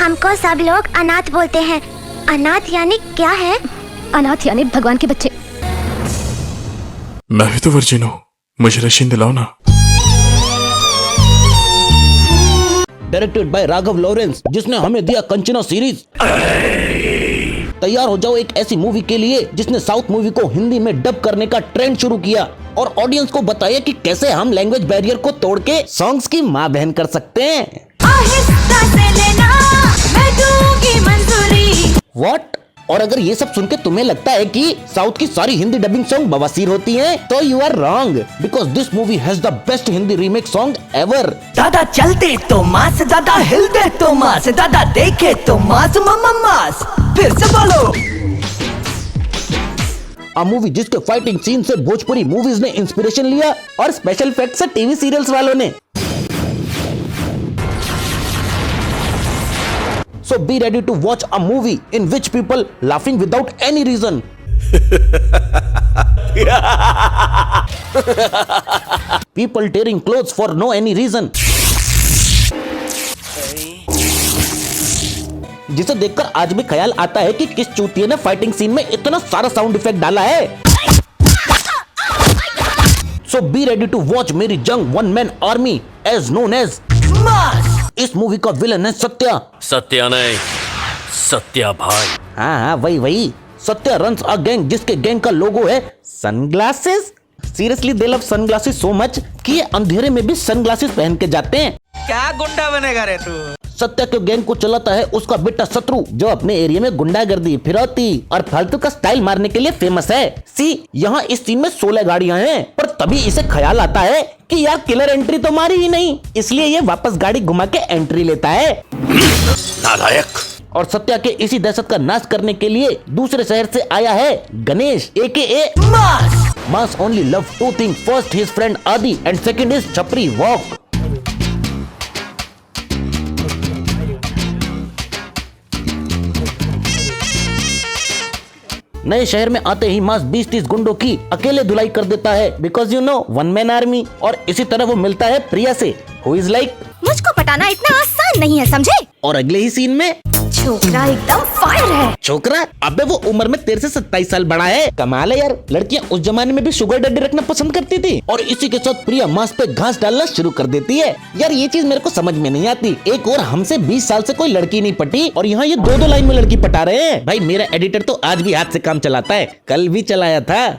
हमको सब लोग अनाथ बोलते हैं। अनाथ यानी क्या है? अनाथ यानी भगवान के बच्चे। मैं भी तो वर्जिन हूँ, मुझे रशीन दिलाओ ना। डायरेक्टेड बाय राघव लॉरेंस, जिसने हमें दिया कंचना सीरीज। तैयार हो जाओ एक ऐसी मूवी के लिए जिसने साउथ मूवी को हिंदी में डब करने का ट्रेंड शुरू किया और ऑडियंस को बताया कि कैसे हम लैंग्वेज बैरियर को तोड़ के सॉन्ग्स की माँ बहन कर सकते हैं। आहिस्ता से लेना, मैं दूंगी मंजूरी। व्हाट? और अगर ये सब सुन के तुम्हें लगता है कि साउथ की सारी हिंदी डबिंग सॉन्ग बवासीर होती हैं, तो you are wrong, because this movie has the best Hindi remake song ever. दादा चलते तो मास, दादा हिलते तो मास, दादा देखे तो मास मामा मास। फिर से बोलो। आ मूवी जिसके फाइटिंग सीन से भोजपुरी मूवीज ने इंस्पिरेशन लिया और स्पेशल इफेक्ट से टीवी सीरियल्स वालों ने। So be ready to watch a movie in which people laughing without any reason. People tearing clothes for no any reason. जिसे देखकर आज भी ख्याल आता है कि किस चूतिए ने फाइटिंग सीन में इतना सारा साउंड इफेक्ट डाला है। So be ready to watch मेरी जंग one man army as known as मास। इस मूवी का विलन है सत्या। सत्या नहीं, सत्या भाई। हाँ वही सत्या रन्स अ गैंग, जिसके गैंग का लोगो है sunglasses. Seriously they love sunglasses so much कि ये अंधेरे में भी सनग्लासेस पहन के जाते हैं। क्या गुंडा बनेगा रे तू? सत्या के गैंग को चलाता है उसका बेटा शत्रु, जो अपने एरिया में गुंडागर्दी, फिरौती और फालतू का स्टाइल मारने के लिए फेमस है। सी, यहाँ इस सीन में 16 गाड़ियां हैं, पर तभी इसे ख्याल आता है कि यार किलर एंट्री तो मारी ही नहीं, इसलिए ये वापस गाड़ी घुमा के एंट्री लेता है। नालायक। और सत्या के इसी दहशत का नाश करने के लिए दूसरे शहर से आया है Ganesh AKA Mass. Mass only love two things, first his friend Adi and second is छपरी वॉक। नए शहर में आते ही मास 20-30 गुंडों की अकेले धुलाई कर देता है, because you know one man army. और इसी तरह वो मिलता है प्रिया से, हु इज लाइक, मुझको पटाना इतना आसान नहीं है, समझे? और अगले ही सीन में छोकरा एकदम फायर है। छोकरा? अबे वो उम्र में तेरे से 27 साल बड़ा है। कमाल है यार, लड़कियां उस जमाने में भी शुगर डैडी रखना पसंद करती थी। और इसी के साथ प्रिया मांस पे घास डालना शुरू कर देती है। यार ये चीज मेरे को समझ में नहीं आती। एक और हमसे 20 साल से कोई लड़की नहीं पटी और यहाँ ये 2-2 लाइन में लड़की पटा रहे हैं। भाई मेरा एडिटर तो आज भी हाथ से काम चलाता है, कल भी चलाया था।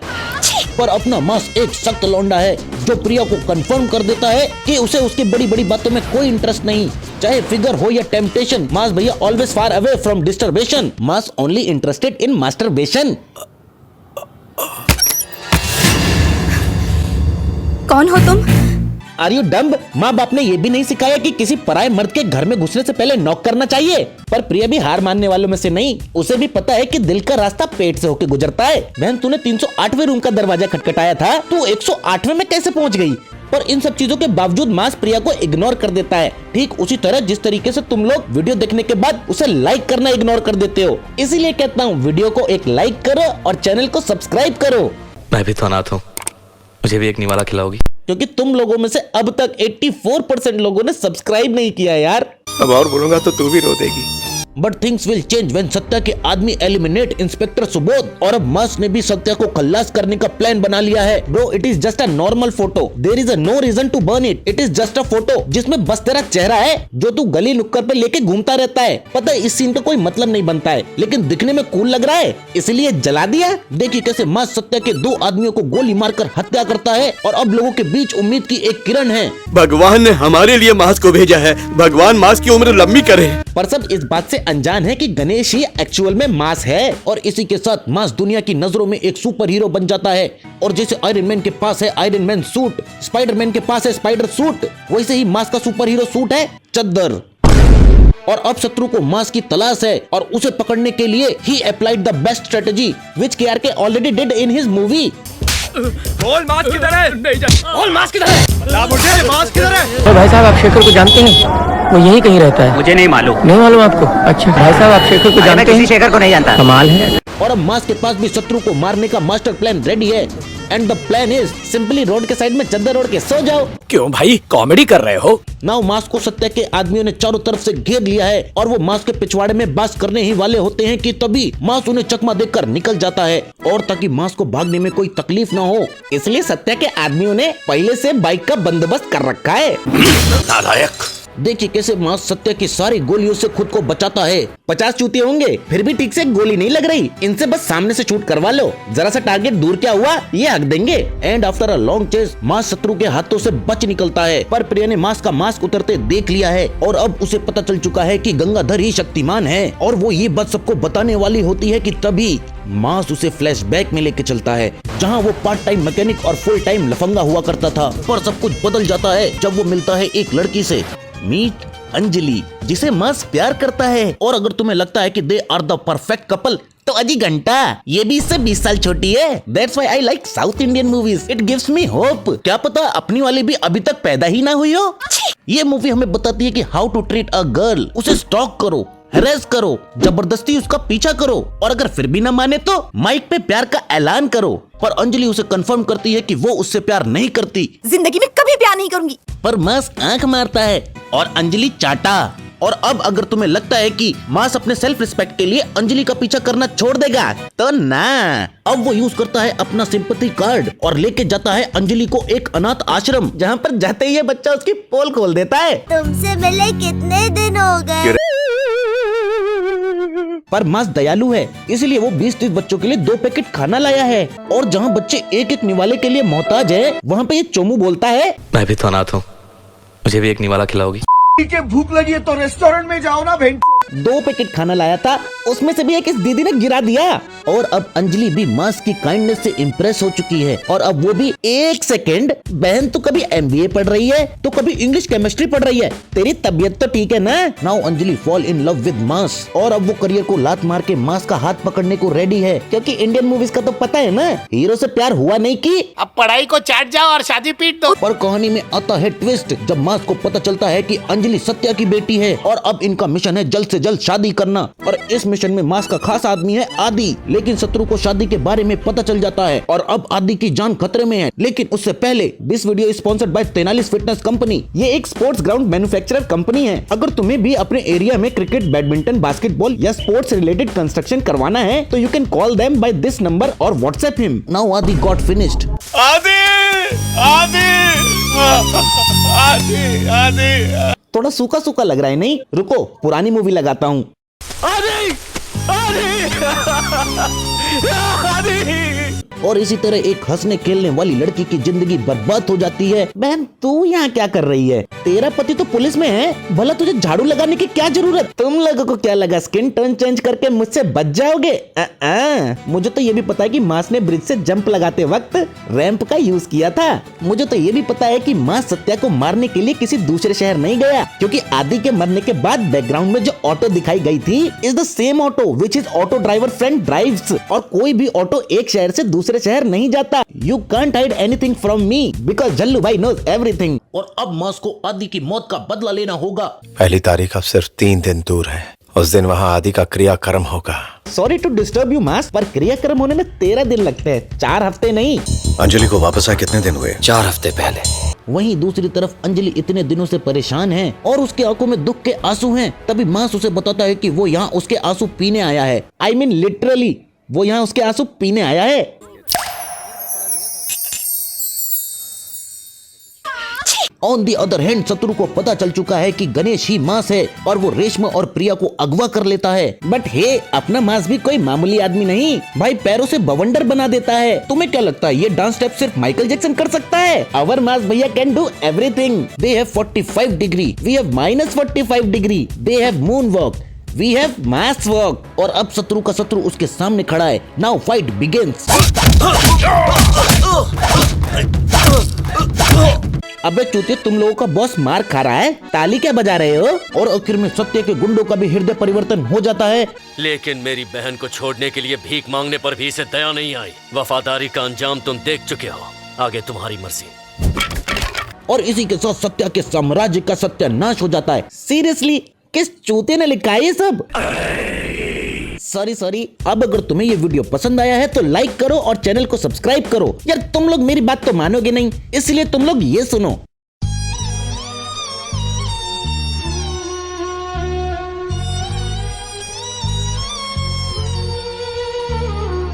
पर अपना मास एक सख्त लौंडा है जो प्रिया को कंफर्म कर देता है कि उसे उसकी बड़ी बड़ी बातों में कोई इंटरेस्ट नहीं, चाहे फिगर हो या टेम्पटेशन। मास भैया always far away from disturbation. Mass only interested in masturbation. कौन हो तुम? Are you dumb? माँ बाप ने ये भी नहीं सिखाया कि किसी पराये मर्द के घर में घुसने से पहले नॉक करना चाहिए। पर प्रिया भी हार मानने वालों में से नहीं, उसे भी पता है कि दिल का रास्ता पेट से होके गुजरता है। बहन तूने 308वें रूम का दरवाजा खटखटाया था, तू 108वें में कैसे पहुँच गई? पर इन सब चीजों के बावजूद मास प्रिया को इग्नोर कर देता है, ठीक उसी तरह जिस तरीके से तुम लोग वीडियो देखने के बाद उसे लाइक करना इग्नोर कर देते हो। इसीलिए कहता हूँ वीडियो को एक लाइक करो और चैनल को सब्सक्राइब करो। मैं भी तो अनाथ हूँ, मुझे भी एक निवाला खिलाओगी? क्योंकि तुम लोगों में से अब तक 84% लोगों ने सब्सक्राइब नहीं किया यार। अब और बोलूंगा तो तू भी रो देगी। But things will change when Satya के आदमी एलिमिनेट इंस्पेक्टर सुबोध। और अब मास ने भी सत्या को खल्लास करने का प्लान बना लिया है। Bro it is just a normal photo, there is no reason to burn it. It is just a photo जिसमें बस तेरा चेहरा है जो तू गली नुक्कड़ पे लेके घूमता रहता है। पता है इस सीन का कोई मतलब नहीं बनता है, लेकिन दिखने में कूल लग रहा है इसलिए जला दिया। देखिए कैसे मास सत्या के 2 आदमियों को गोली मारकर हत्या करता है और अब लोगों के बीच उम्मीद की एक किरण है। भगवान ने हमारे लिए मास को भेजा है, भगवान मास की उम्र लंबी करे। पर सब इस बात से अनजान है कि गणेश ही एक्चुअल में मास है। और इसी के साथ मास दुनिया की नजरों में एक सुपर हीरो बन जाता है। और जैसे आयरन मैन के पास है आयरन मैन सूट, स्पाइडरमैन के पास है स्पाइडर सूट, वैसे ही मास का सुपर हीरो सूट है चद्दर। और अब शत्रु को मास की तलाश है और उसे पकड़ने के लिए ही applied the best strategy which KRK already did in his movie. बोल मास किधर है? नहीं जान। बोल मास किधर है? बता मुझे मास किधर है? तो भाई साहब आप शेखर को जानते हैं? वो यहीं कहीं रहता है। मुझे नहीं मालूम। नहीं मालूम आपको? अच्छा भाई साहब आप शेखर को जानते हैं? शेखर को नहीं जानता। कमाल है। और अब मास के पास भी शत्रु को मारने का मास्टर प्लान रेडी है। And the plan is simply road के साइड में चद्दर ओढ़ के सो जाओ। क्यों भाई, कॉमेडी कर रहे हो? नाउ मास्क को सत्या के आदमियों ने चारों तरफ से घेर लिया है और वो मास्क के पिछवाड़े में बास करने ही वाले होते हैं कि तभी मास्क उन्हें चकमा देकर निकल जाता है। और ताकि मास्क को भागने में कोई तकलीफ ना हो, इसलिए सत्या के आदमियों ने पहले से बाइक का बंदोबस्त कर रखा है। नालायक। देखिए कैसे मास्क सत्या की सारी गोलियों से खुद को बचाता है। 50 चूतिए होंगे फिर भी ठीक से गोली नहीं लग रही, इनसे बस सामने से शूट करवा लो, जरा सा टारगेट दूर क्या हुआ ये हक देंगे। And after a long chase mask शत्रु के हाथों से बच निकलता है, पर प्रिया ने मास्क का मास्क उतरते देख लिया है और अब उसे पता चल चुका है कि गंगाधर ही शक्तिमान है और वो ये बात सबको बताने वाली होती है कि तभी मास्क उसे फ्लैशबैक में लेके चलता है जहाँ वो पार्ट टाइम मैकेनिक और फुल टाइम लफंगा हुआ करता था। पर सब कुछ बदल जाता है जब वो मिलता है एक लड़की से, मीट अंजलि, जिसे मास्क प्यार करता है। और अगर तुम्हें लगता है कि they are the perfect couple तो अजी घंटा, ये भी इससे 20 साल छोटी है। That's why I like South Indian movies. It gives me hope. क्या पता अपनी वाली भी अभी तक पैदा ही ना हुई हो। ये मूवी हमें बताती है कि how to treat a girl. उसे स्टॉक करो, हैरेस करो, जबरदस्ती उसका पीछा करो और अगर फिर भी ना माने तो माइक पे प्यार का ऐलान करो। पर अंजलि उसे कंफर्म करती है कि वो उससे प्यार नहीं करती, जिंदगी में कभी प्यार नहीं करूंगी। पर मास्क आंख मारता है और अंजलि चाटा। और अब अगर तुम्हें लगता है कि मास अपने सेल्फ रिस्पेक्ट के लिए अंजलि का पीछा करना छोड़ देगा तो ना, अब वो यूज करता है अपना सिंपैथी कार्ड और लेके जाता है अंजलि को एक अनाथ आश्रम, जहाँ पर जाते ही ये बच्चा उसकी पोल खोल देता है। तुमसे मिले कितने दिन हो गए? पर मास दयालु है, इसलिए वो 20-30 बच्चों के लिए 2 पैकेट खाना लाया है। और जहाँ बच्चे एक एक निवाले के लिए मोहताज है, वहाँ पे ये चोमू बोलता है, मैं भी तो अनाथ हूँ, मुझे भी एक निवाला खिलाओगी? के भूख लगी है तो रेस्टोरेंट में जाओ ना भेंट। 2 पैकेट खाना लाया था, उसमें से भी एक इस दीदी ने गिरा दिया। और अब अंजलि भी मास की काइंडनेस से इम्प्रेस हो चुकी है और अब वो भी एक सेकेंड, बहन तो कभी MBA पढ़ रही है तो कभी इंग्लिश केमिस्ट्री पढ़ रही है, तेरी तबीयत तो ठीक है ना। Now Anjali fall in love with mass और अब वो करियर को लात मार के मास का हाथ पकड़ने को रेडी है, क्योंकि इंडियन मूवीज का तो पता है ना, हीरो से प्यार हुआ नहीं कि अब पढ़ाई को चाट जाओ और शादी पीट दो। पर कहानी में आता है ट्विस्ट जब मास को पता चलता है कि अंजलि सत्या की बेटी है और अब इनका मिशन है जल्द से जल्द शादी करना। और इस मिशन में मास का खास आदमी है आदि, लेकिन शत्रु को शादी के बारे में पता चल जाता है और अब आदि की जान खतरे में है। लेकिन उससे पहले this video sponsored by 43 fitness company. ये एक स्पोर्ट्स ग्राउंड मैन्युफैक्चरर कंपनी है। अगर तुम्हें भी अपने एरिया में क्रिकेट, बैडमिंटन, बास्केटबॉल या स्पोर्ट्स रिलेटेड कंस्ट्रक्शन करवाना है तो you can call them by this number और व्हाट्सएप हिम। नाउ आदि गॉट फिनिश्ड। आदि थोड़ा सूखा सूखा लग रहा है नहीं? रुको पुरानी मूवी लगाता हूँ। और इसी तरह एक हंसने खेलने वाली लड़की की जिंदगी बर्बाद हो जाती है। बहन तू यहाँ क्या कर रही है? तेरा पति तो पुलिस में है, भला तुझे झाड़ू लगाने की क्या जरूरत? तुम लोगों को क्या लगा स्किन टोन चेंज करके मुझसे बच जाओगे? मुझे तो ये भी पता है कि मास ने ब्रिज से जंप लगाते वक्त रैंप का यूज किया था। मुझे तो ये भी पता है कि मास सत्या को मारने के लिए किसी दूसरे शहर नहीं गया, क्योंकि आदि के मरने के बाद बैकग्राउंड में जो ऑटो दिखाई गई थी is the same auto which is auto driver friend drives. और कोई भी ऑटो एक शहर से दूसरे शहर नहीं जाता। You can't hide anything from me because Jallu भाई नोज एवरीथिंग। और अब मास को आदि की मौत का बदला लेना होगा। पहली तारीख अब सिर्फ 3 दिन दूर है, उस दिन वहाँ आदि का क्रियाक्रम होगा। सॉरी टू डिस्टर्ब यू मास, पर क्रियाक्रम होने में 13 दिन लगते हैं, 4 हफ्ते नहीं। अंजलि को वापस आए कितने दिन हुए? 4 हफ्ते पहले। वहीं दूसरी तरफ अंजलि इतने दिनों से परेशान है और उसके आंखों में दुख के आंसू हैं। तभी मास उसे बताता है कि वो यहाँ उसके आंसू पीने आया है। I mean लिटरली वो यहाँ उसके आंसू पीने आया है। ऑन दी अदर हैंड शत्रु को पता चल चुका है कि गणेश ही मास है और वो रेशमा और प्रिया को अगवा कर लेता है। बट हे, अपना मास भी कोई मामूली आदमी नहीं भाई, पैरों से बवंडर बना देता है। तुम्हें क्या लगता है ये डांस स्टेप सिर्फ माइकल जैक्सन कर सकता है? आवर मास भैया can do everything. They have 45 degree, we have -45 degree. They have moon walk, we have mass walk. और अब शत्रु का शत्रु उसके सामने खड़ा है। Now fight begins. अबे चूतिए, तुम लोगों का बॉस मार खा रहा है, ताली क्या बजा रहे हो? और आखिर में सत्य के गुंडों का भी हृदय परिवर्तन हो जाता है। लेकिन मेरी बहन को छोड़ने के लिए भीख मांगने पर भी इसे दया नहीं आई। वफादारी का अंजाम तुम देख चुके हो, आगे तुम्हारी मर्जी। और इसी के साथ सत्या के साम्राज्य का सत्यानाश हो जाता है। सीरियसली किस चूते ने लिखा है ये सब? सॉरी अब अगर तुम्हें ये वीडियो पसंद आया है तो लाइक करो और चैनल को सब्सक्राइब करो। यार तुम लोग मेरी बात तो मानोगे नहीं, इसलिए तुम लोग ये सुनो।